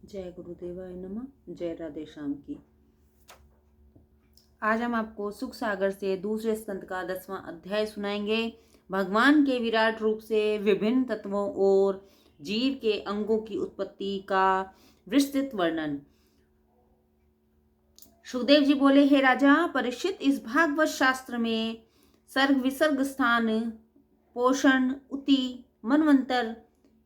जय गुरुदेवाय नमः। जय राधे श्याम की। आज हम आपको सुख सागर से दूसरे स्कंद का 10वां अध्याय सुनाएंगे। भगवान के विराट रूप से विभिन्न तत्वों और जीव के अंगों की उत्पत्ति का विस्तृत वर्णन। सुखदेव जी बोले, हे राजा परीक्षित, इस भागवत शास्त्र में सर्ग विसर्ग स्थान, पोषण, उति, मनवंतर,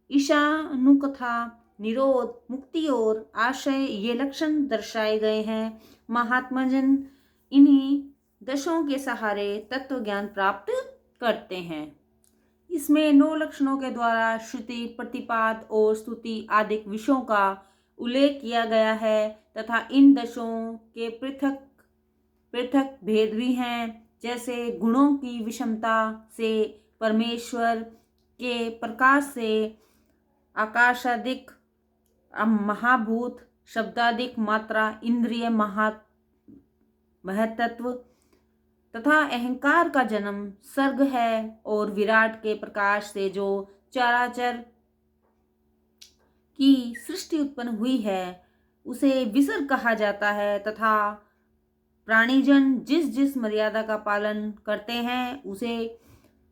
ईशानुकथा, निरोध, मुक्ति और आशय ये लक्षण दर्शाए गए हैं। महात्माजन इन्हीं दशों के सहारे तत्व ज्ञान प्राप्त करते हैं। इसमें 9 लक्षणों के द्वारा श्रुति, प्रतिपाद और स्तुति आदि विषयों का उल्लेख किया गया है तथा इन दशों के पृथक पृथक भेद भी हैं। जैसे गुणों की विषमता से, परमेश्वर के प्रकाश से, आकाशादिक महाभूत, शब्दादिक मात्रा, इंद्रिय महतत्व तथा अहंकार का जन्म सर्ग है और विराट के प्रकाश से जो चराचर की सृष्टि उत्पन्न हुई है उसे विसर्ग कहा जाता है तथा प्राणीजन जिस जिस मर्यादा का पालन करते हैं उसे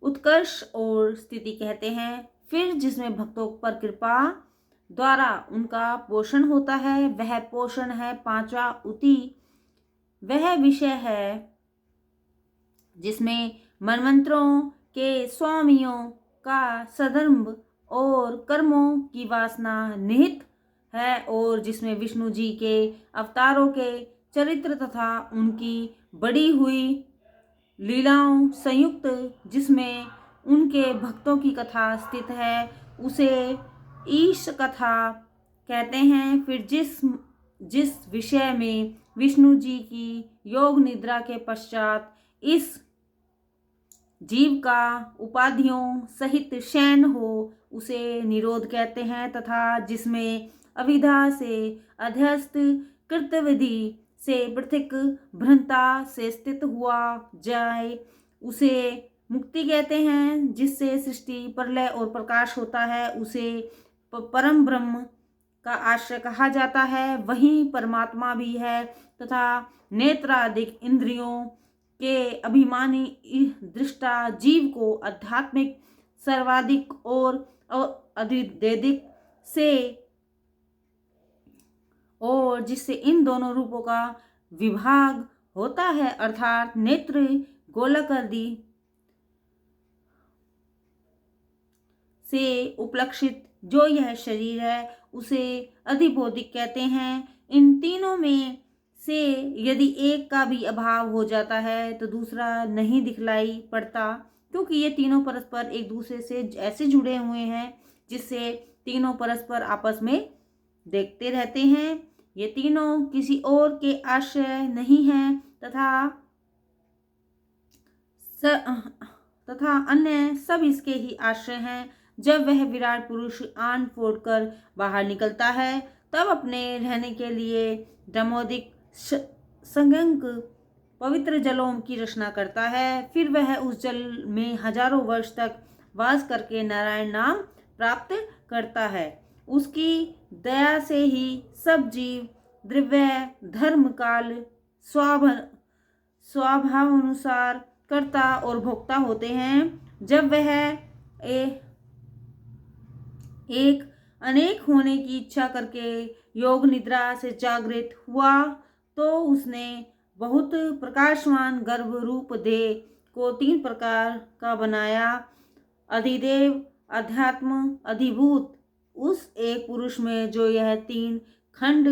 उत्कर्ष और स्थिति कहते हैं। फिर जिसमें भक्तों पर कृपा द्वारा उनका पोषण होता है वह पोषण है 5वां उति। वह विषय है जिसमें मनमंत्रों के स्वामियों का सदर्भ और कर्मों की वासना निहित है और जिसमें विष्णु जी के अवतारों के चरित्र तथा उनकी बढ़ी हुई लीलाओं संयुक्त जिसमें उनके भक्तों की कथा स्थित है उसे ईश कथा कहते हैं। फिर जिस विषय में विष्णु जी की योग निद्रा के पश्चात इस जीव का उपाधियों सहित शयन हो उसे निरोध कहते हैं तथा जिसमें अविद्या से अध्यस्त कृतविधि से पृथक भ्रंता से स्थित हुआ जाए उसे मुक्ति कहते हैं। जिससे सृष्टि, प्रलय और प्रकाश होता है उसे परम ब्रह्म का आश्रय कहा जाता है। वहीं परमात्मा भी है तथा नेत्रादिक इंद्रियों के अभिमानी दृष्टा जीव को आध्यात्मिक सर्वाधिक और अधिदैदिक से और जिससे इन दोनों रूपों का विभाग होता है अर्थात नेत्र, गोलक आदि से उपलक्षित जो यह शरीर है उसे अधिभौतिक कहते हैं। इन तीनों में से यदि एक का भी अभाव हो जाता है तो दूसरा नहीं दिखलाई पड़ता क्योंकि ये तीनों परस्पर एक दूसरे से ऐसे जुड़े हुए हैं जिससे तीनों परस्पर आपस में देखते रहते हैं। ये तीनों किसी और के आश्रय नहीं हैं तथा अन्य सब इसके ही आश्रय हैं। जब वह विराट पुरुष आन फोड़कर बाहर निकलता है तब अपने रहने के लिए दमोदिक संगंक पवित्र जलों की रचना करता है। फिर वह उस जल में हजारों वर्ष तक वास करके नारायण नाम प्राप्त करता है। उसकी दया से ही सब जीव द्रव्य धर्म काल स्वभावानुसार कर्ता और भोक्ता होते हैं। जब वह एक अनेक होने की इच्छा करके योग निद्रा से जागृत हुआ तो उसने बहुत प्रकाशवान गर्भ रूप देह को 3 प्रकार का बनाया। अधिदेव, अध्यात्म, अधिभूत। उस एक पुरुष में जो यह 3 खंड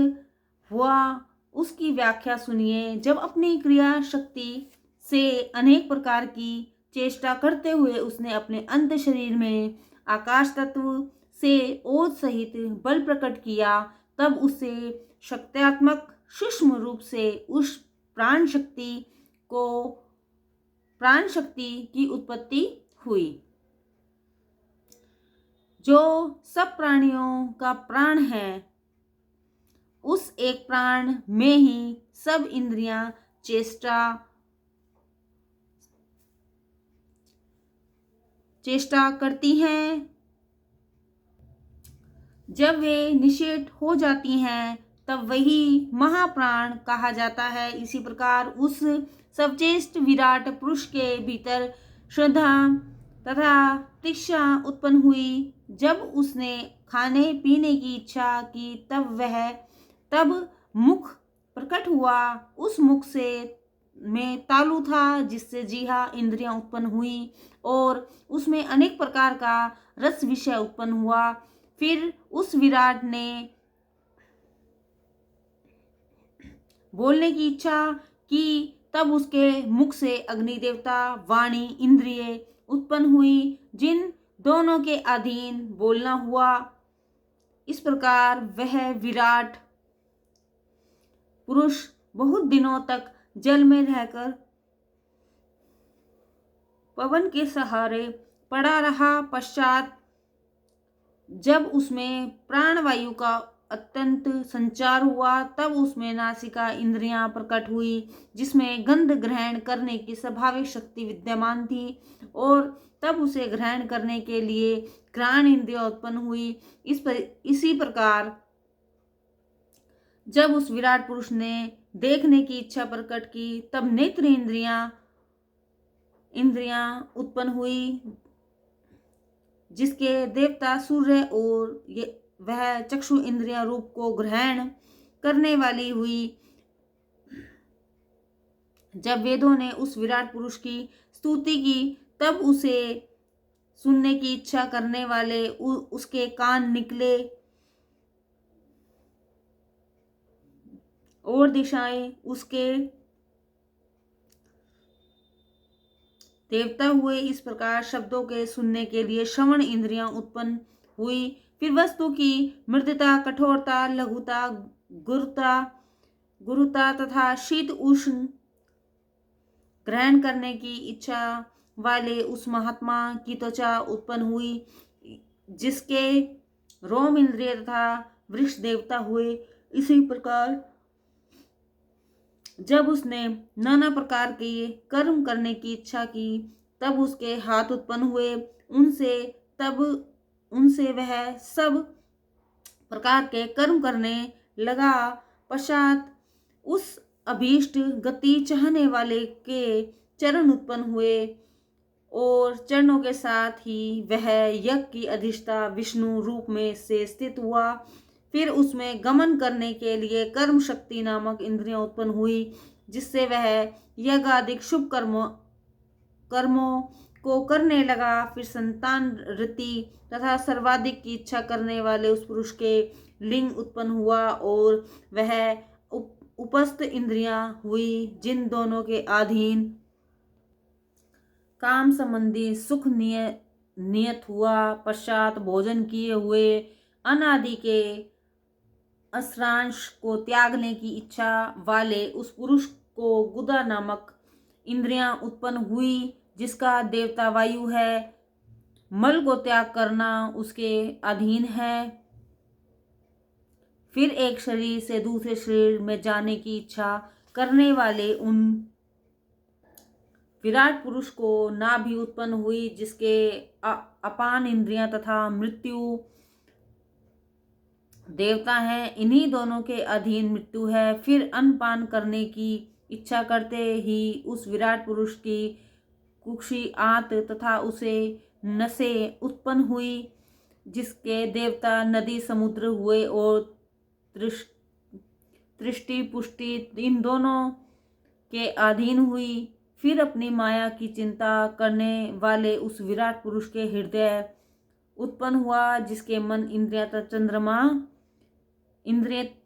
हुआ उसकी व्याख्या सुनिए। जब अपनी क्रिया शक्ति से अनेक प्रकार की चेष्टा करते हुए उसने अपने अंत शरीर में आकाश तत्व से ओज सहित बल प्रकट किया तब उससे शक्त्यात्मक सूक्ष्म रूप से उस प्राण शक्ति की उत्पत्ति हुई जो सब प्राणियों का प्राण है। उस एक प्राण में ही सब इंद्रियां चेष्टा करती हैं जब वे निषेध हो जाती हैं तब वही महाप्राण कहा जाता है। इसी प्रकार उस सर्वश्रेष्ठ विराट पुरुष के भीतर श्रद्धा तथा तृष्णा उत्पन्न हुई। जब उसने खाने पीने की इच्छा की तब मुख प्रकट हुआ। उस मुख से में तालु था जिससे जीहा इंद्रियां उत्पन्न हुई और उसमें अनेक प्रकार का रस विषय उत्पन्न हुआ। फिर उस विराट ने बोलने की इच्छा की तब उसके मुख से अग्नि देवता वाणी इंद्रिय उत्पन्न हुई जिन दोनों के अधीन बोलना हुआ। इस प्रकार वह विराट पुरुष बहुत दिनों तक जल में रहकर पवन के सहारे पड़ा रहा। पश्चात जब उसमें प्राणवायु का अत्यंत संचार हुआ तब उसमें नासिका इंद्रियां प्रकट हुई जिसमें गंध ग्रहण करने की स्वाभाविक शक्ति विद्यमान थी और तब उसे ग्रहण करने के लिए घ्राण इंद्रियां उत्पन्न हुई। इसी प्रकार जब उस विराट पुरुष ने देखने की इच्छा प्रकट की तब नेत्र इंद्रियां उत्पन्न हुई जिसके देवता सूर्य और वह चक्षु इंद्रियां रूप को ग्रहण करने वाली हुई। जब वेदों ने उस विराट पुरुष की स्तुति की तब उसे सुनने की इच्छा करने वाले उसके कान निकले और दिशाएं उसके देवता हुए। इस प्रकार शब्दों के सुनने के लिए श्रवण इंद्रियां उत्पन्न हुई। फिर वस्तु की मृदुता कठोरता लघुता गुरुता तथा शीत उष्ण ग्रहण करने की इच्छा वाले उस महात्मा की त्वचा उत्पन्न हुई जिसके रोम इंद्रिय तथा वृक्ष देवता हुए। इसी प्रकार जब उसने नाना प्रकार के कर्म करने की इच्छा की तब उसके हाथ उत्पन्न हुए उनसे वह सब प्रकार के कर्म करने लगा। पश्चात उस अभीष्ट गति चाहने वाले के चरण उत्पन्न हुए और चरणों के साथ ही वह यज्ञ की अधिष्ठा विष्णु रूप में से स्थित हुआ। फिर उसमें गमन करने के लिए कर्म शक्ति नामक इंद्रियां उत्पन्न हुई जिससे वह यज्ञ आदि शुभ कर्मों को करने लगा। फिर संतान रति तथा सर्वाधिक की इच्छा करने वाले उस पुरुष के लिंग उत्पन्न हुआ और वह उपस्थ इंद्रियां हुई जिन दोनों के अधीन काम संबंधी सुख नियत हुआ। पश्चात भोजन किए हुए अनादि के असरांश को त्यागने की इच्छा वाले उस पुरुष को गुदा नामक इंद्रियां उत्पन्न हुई जिसका देवता वायु है। मल को त्याग करना उसके अधीन है। फिर एक शरीर से दूसरे शरीर में जाने की इच्छा करने वाले उन विराट पुरुष को नाभि उत्पन्न हुई जिसके अपान इंद्रियां तथा मृत्यु देवता हैं। इन्हीं दोनों के अधीन मृत्यु है। फिर अन्नपान करने की इच्छा करते ही उस विराट पुरुष की कुक्षी आंत तथा उसे नसे उत्पन्न हुई जिसके देवता नदी समुद्र हुए और दृष्टि पुष्टि इन दोनों के अधीन हुई। फिर अपनी माया की चिंता करने वाले उस विराट पुरुष के हृदय उत्पन्न हुआ जिसके मन इंद्रिय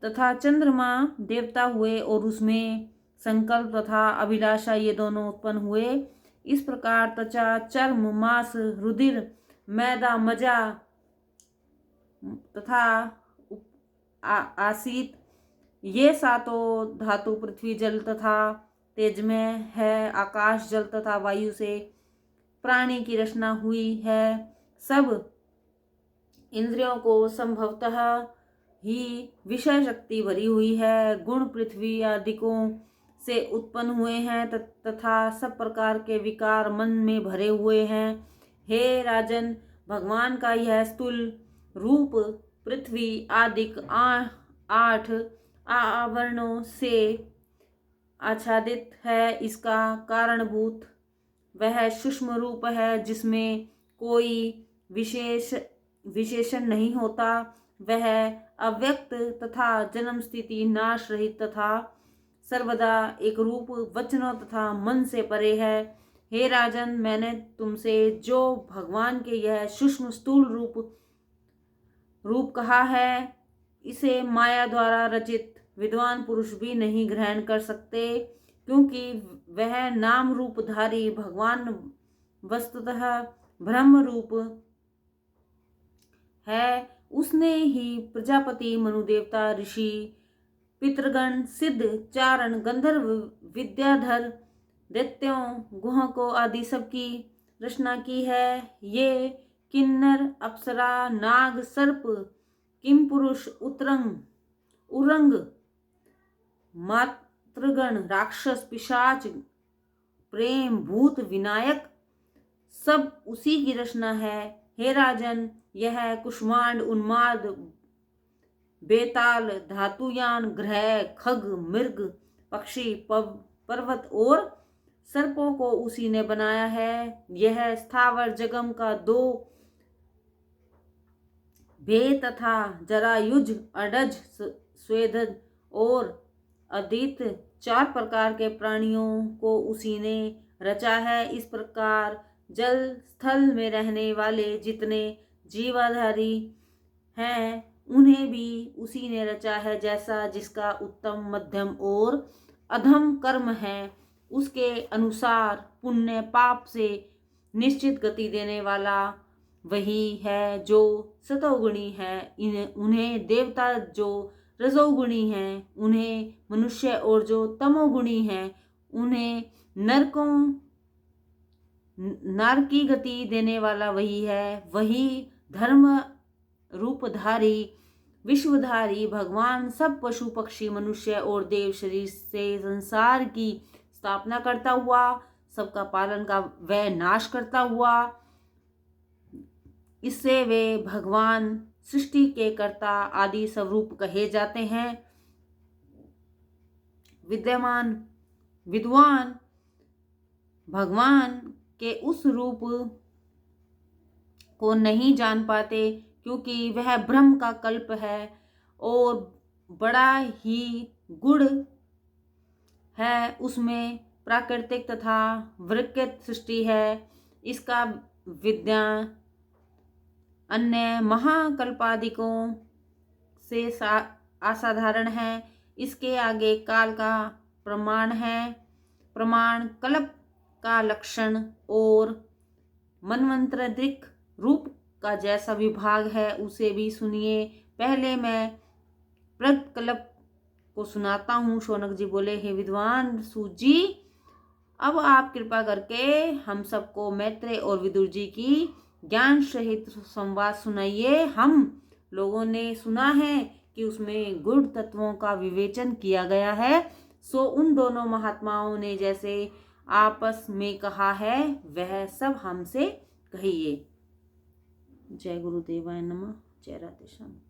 तथा चंद्रमा देवता हुए और उसमें संकल्प तथा अभिलाषा ये दोनों उत्पन्न हुए। इस प्रकार त्वचा चर्म मांस रुधिर मैदा मज्जा तथा आसित ये सातों धातु पृथ्वी जल तथा तेजमय है। आकाश जल तथा वायु से प्राणी की रचना हुई है। सब इंद्रियों को संभवतः ही विषय शक्ति भरी हुई है। गुण पृथ्वी आदिकों से उत्पन्न हुए हैं तथा सब प्रकार के विकार मन में भरे हुए हैं। हे राजन, भगवान का यह स्थूल रूप पृथ्वी आदिक 8 आवरणों से आच्छादित है। इसका कारणभूत वह सूक्ष्म रूप है जिसमें कोई विशेषण नहीं होता। वह अव्यक्त तथा जन्म स्थिति नाश रहित तथा सर्वदा एक रूप वचनों तथा मन से परे है। हे राजन, मैंने तुमसे जो भगवान के यह सूक्ष्म स्थूल रूप कहा है, इसे माया द्वारा रचित विद्वान पुरुष भी नहीं ग्रहण कर सकते, क्योंकि वह नाम रूपधारी भगवान वस्तुतः ब्रह्म रूप है। उसने ही प्रजापति, मनुदेवता, ऋषि, पितृगण, सिद्ध, चारण, गंधर्व, विद्याधर, दैत्यों, गुहकों आदि सबकी रचना की है। ये किन्नर, अप्सरा, नाग, सर्प, किमपुरुष, उरंग, मातृगण, राक्षस, पिशाच, प्रेम, भूत, विनायक सब उसी की रचना है। हे राजन, यह कुष्मांड, उन्माद, बेताल, धातुयान, ग्रह, खग, मृग, पक्षी, पर्वत और सर्पों को उसी ने बनाया है। यह स्थावर जगम का 2 भेद तथा जरायुज, अडज, स्वेदज और अदित 4 प्रकार के प्राणियों को उसी ने रचा है। इस प्रकार जल स्थल में रहने वाले जितने जीवाधारी हैं, उन्हें भी उसी ने रचा है। जैसा जिसका उत्तम, मध्यम और अधम कर्म है, उसके अनुसार पुण्य पाप से निश्चित गति देने वाला वही है जो सतोगुणी है। उन्हें देवता जो रजोगुणी हैं, उन्हें मनुष्य और जो तमोगुणी हैं, उन्हें नर की गति देने वाला वही है। वही धर्म रूपधारी विश्वधारी भगवान सब पशु पक्षी मनुष्य और देव शरीर से संसार की स्थापना करता हुआ, सबका पालन का व नाश करता हुआ, इससे वे भगवान सृष्टि के कर्ता आदि स्वरूप कहे जाते हैं। विद्वान भगवान के उस रूप को नहीं जान पाते, क्योंकि वह ब्रह्म का कल्प है और बड़ा ही गुण है। उसमें प्राकृतिक तथा विकृत सृष्टि है। इसका विज्ञान अन्य महाकल्पादिकों से असाधारण है। इसके आगे काल का प्रमाण कल्प का लक्षण और मनवंतरिक रूप का जैसा विभाग है, उसे भी सुनिए। पहले मैं प्रकल्प को सुनाता हूँ। शौनक जी बोले, हे विद्वान सूत जी, अब आप कृपा करके हम सबको मैत्रेय और विदुर जी की ज्ञान सहित संवाद सुनाइए। हम लोगों ने सुना है कि उसमें गुण तत्वों का विवेचन किया गया है, सो उन दोनों महात्माओं ने जैसे आपस में कहा है, वह सब हमसे कहिए। जय गुरुदेवाय नमः। जय राधे श्याम।